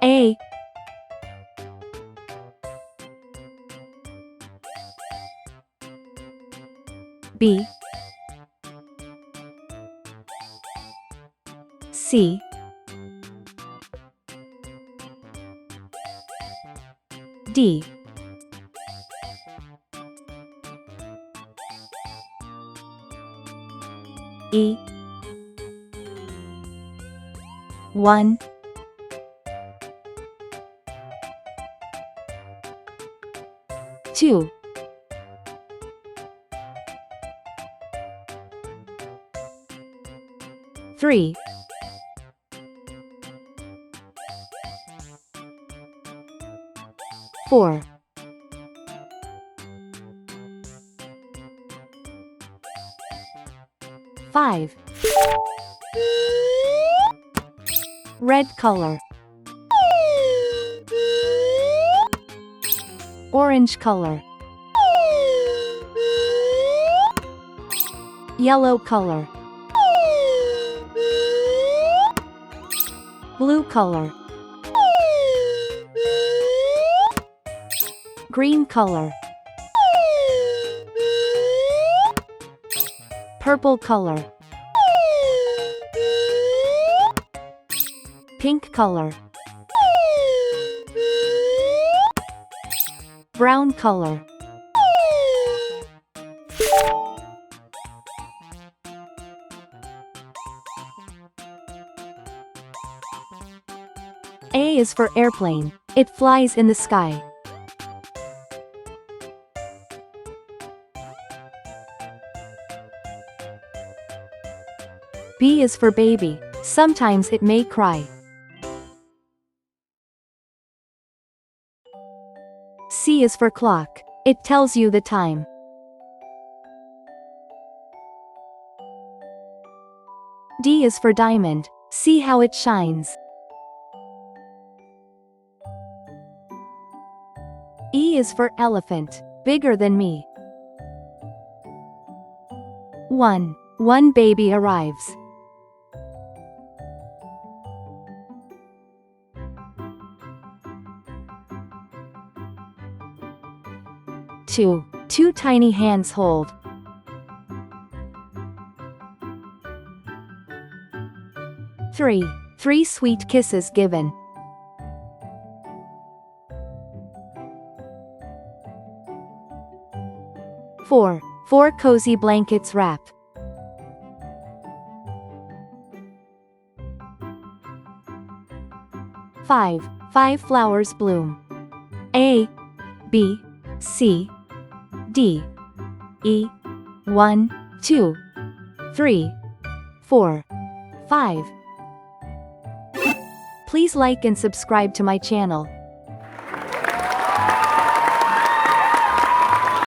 A, B, C, D, E, 1, 2, 3, 4, 5. Red color, orange color, yellow color, blue color, green color, purple color, pink color, brown color. A is for airplane. It flies in the sky. B is for baby. Sometimes it may cry. C is for clock. It tells you the time. D is for diamond. See how it shines. E is for elephant. Bigger than me. 1. One baby arrives. 2. Two tiny hands hold. 3. Three sweet kisses given. 4. Four cozy blankets wrap. 5. Five flowers bloom. A, B, C, D, E, 1, 2, 3, 4, 5. Please like and subscribe to my channel.